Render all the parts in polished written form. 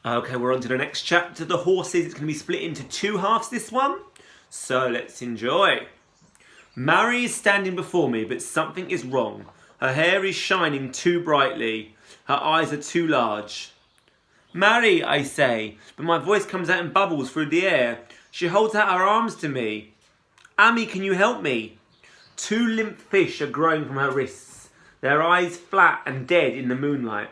Okay, we're on to the next chapter. The horses, it's going to be split into two halves, this one. So let's enjoy. Mary is standing before me, but something is wrong. Her hair is shining too brightly. Her eyes are too large. Mary, I say, but my voice comes out in bubbles through the air. She holds out her arms to me. Amy, can you help me? Two limp fish are growing from her wrists, their eyes flat and dead in the moonlight.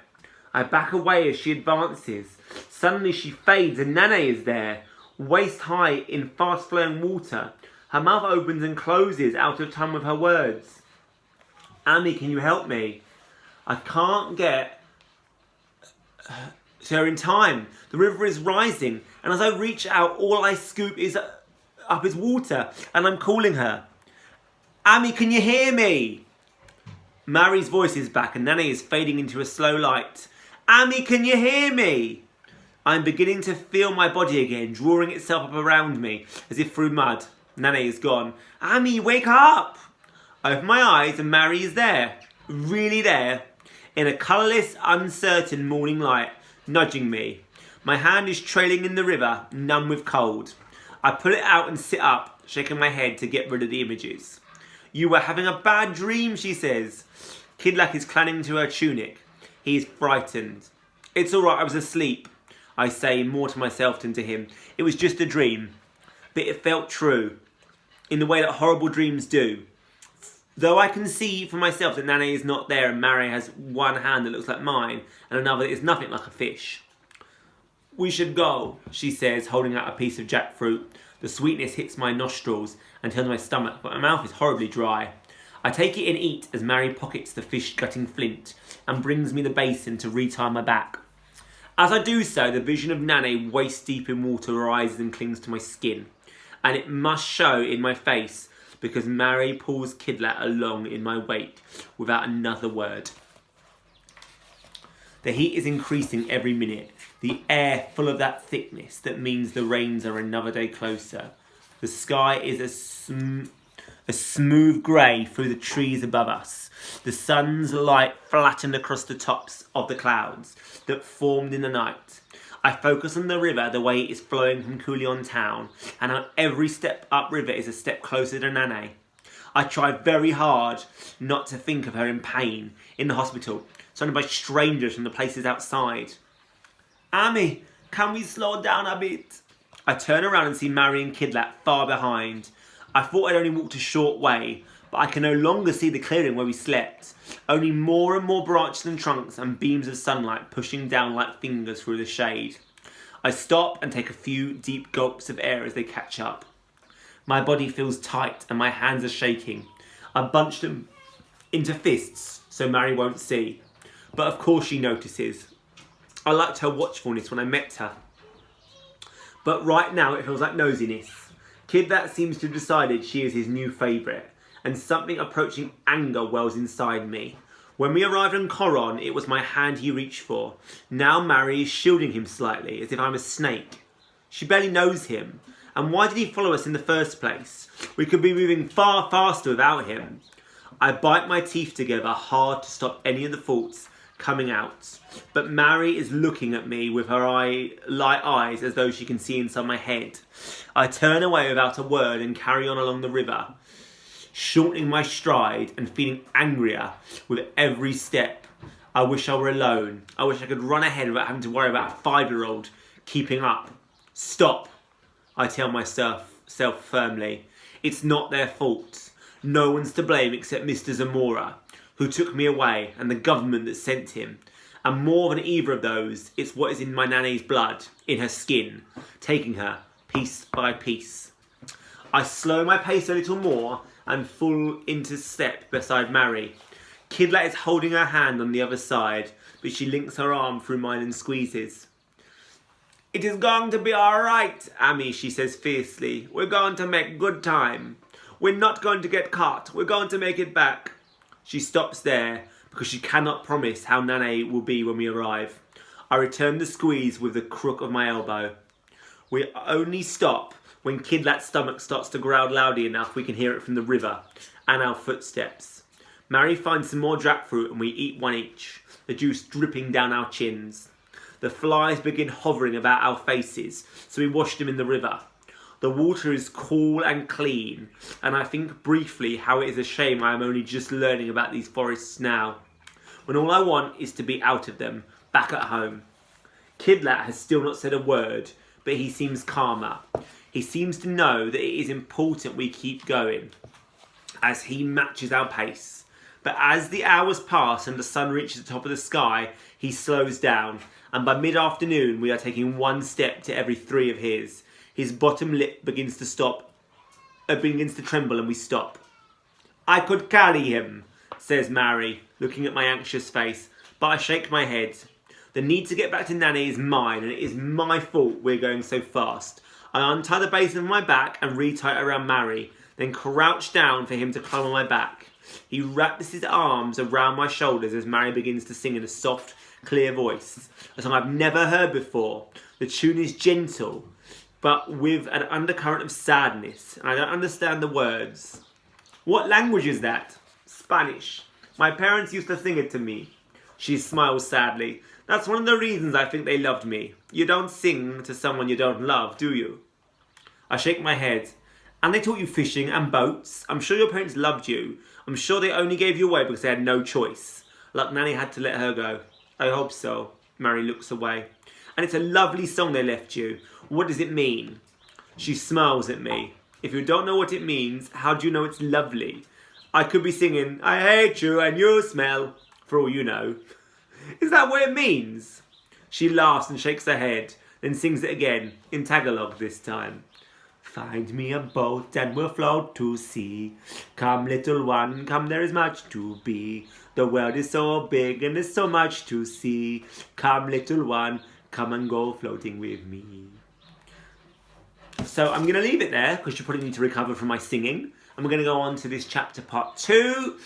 I back away as she advances. Suddenly she fades and Nane is there, waist high in fast-flowing water. Her mouth opens and closes out of time with her words. Amy, can you help me? I can't get to her in time. The river is rising, and as I reach out, all I scoop is up is water, and I'm calling her. Amy, can you hear me? Mary's voice is back, and Nane is fading into a slow light. Amy, can you hear me? I'm beginning to feel my body again, drawing itself up around me, as if through mud. Nane is gone. Amy, wake up! I open my eyes, and Mary is there, really there, in a colourless, uncertain morning light, nudging me. My hand is trailing in the river, numb with cold. I pull it out and sit up, shaking my head to get rid of the images. You were having a bad dream, she says. Kidlak is clinging to her tunic. He is frightened. It's all right, I was asleep, I say, more to myself than to him. It was just a dream. But it felt true, in the way that horrible dreams do. Though I can see for myself that Nane is not there and Mary has one hand that looks like mine and another that is nothing like a fish. We should go, she says, holding out a piece of jackfruit. The sweetness hits my nostrils and turns my stomach, but my mouth is horribly dry. I take it and eat as Mary pockets the fish-gutting flint and brings me the basin to retie my back. As I do so, the vision of Nane waist-deep in water arises and clings to my skin, and it must show in my face because Mary pulls Kidlat along in my wake without another word. The heat is increasing every minute, the air full of that thickness that means the rains are another day closer. The sky is a smooth grey through the trees above us. The sun's light flattened across the tops of the clouds that formed in the night. I focus on the river, the way it is flowing from Coulion town, and how every step upriver is a step closer to Nane. I try very hard not to think of her in pain, in the hospital, surrounded by strangers from the places outside. Amy, can we slow down a bit? I turn around and see Mary and Kidlat far behind. I thought I'd only walked a short way, but I can no longer see the clearing where we slept. Only more and more branches and trunks and beams of sunlight pushing down like fingers through the shade. I stop and take a few deep gulps of air as they catch up. My body feels tight and my hands are shaking. I bunch them into fists so Mary won't see. But of course she notices. I liked her watchfulness when I met her. But right now it feels like nosiness. Kidlat seems to have decided she is his new favourite, and something approaching anger wells inside me. When we arrived in Coron, it was my hand he reached for. Now Mary is shielding him slightly, as if I'm a snake. She barely knows him. And why did he follow us in the first place? We could be moving far faster without him. I bite my teeth together hard to stop any of the thoughts coming out. But Mary is looking at me with her light eyes as though she can see inside my head. I turn away without a word and carry on along the river, shortening my stride and feeling angrier with every step. I wish I were alone. I wish I could run ahead without having to worry about a 5-year-old keeping up. Stop, I tell myself firmly. It's not their fault. No one's to blame except Mr. Zamora, who took me away, and the government that sent him. And more than either of those, it's what is in my Nane's blood, in her skin, taking her piece by piece. I slow my pace a little more and fall into step beside Mary. Kidlat is holding her hand on the other side, but she links her arm through mine and squeezes. It is going to be all right, Amy, she says fiercely. We're going to make good time. We're not going to get caught. We're going to make it back. She stops there because she cannot promise how Nane will be when we arrive. I return the squeeze with the crook of my elbow. We only stop when Kidlat's stomach starts to growl loudly enough we can hear it from the river and our footsteps. Mary finds some more jackfruit and we eat one each, the juice dripping down our chins. The flies begin hovering about our faces, so we wash them in the river. The water is cool and clean, and I think briefly how it is a shame I am only just learning about these forests now, when all I want is to be out of them, back at home. Kidlat has still not said a word, but he seems calmer. He seems to know that it is important we keep going, as he matches our pace. But as the hours pass and the sun reaches the top of the sky, he slows down, and by mid-afternoon we are taking one step to every 3 of his. His bottom lip begins to tremble, and we stop. "I could carry him," says Mary, looking at my anxious face, but I shake my head. The need to get back to Nanny is mine, and it is my fault we're going so fast. I untie the basin of my back and retie it around Mary, then crouch down for him to climb on my back. He wraps his arms around my shoulders as Mary begins to sing in a soft, clear voice, a song I've never heard before. The tune is gentle, but with an undercurrent of sadness, and I don't understand the words. "What language is that?" "Spanish. My parents used to sing it to me." She smiles sadly. "That's one of the reasons I think they loved me. You don't sing to someone you don't love, do you?" I shake my head. "And they taught you fishing and boats? I'm sure your parents loved you. I'm sure they only gave you away because they had no choice. Like Nanny had to let her go." "I hope so." Mary looks away. "And it's a lovely song they left you. What does it mean?" She smiles at me. "If you don't know what it means, how do you know it's lovely? I could be singing, 'I hate you and you smell,' for all you know." "Is that what it means?" She laughs and shakes her head, then sings it again, in Tagalog this time. "Find me a boat and we'll float to sea. Come little one, come, there is much to be. The world is so big and there's so much to see. Come little one, come and go floating with me." So I'm going to leave it there because you probably need to recover from my singing. And we're going to go on to this chapter part 2.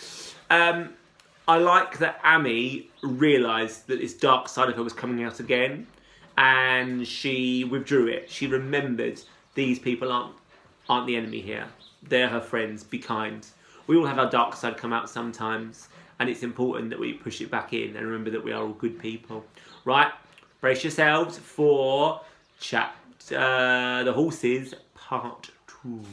I like that Amy realised that this dark side of her was coming out again, and she withdrew it. She remembered these people aren't the enemy here. They're her friends. Be kind. We all have our dark side come out sometimes, and it's important that we push it back in and remember that we are all good people. Right? Brace yourselves for chapter The Horses Part 2.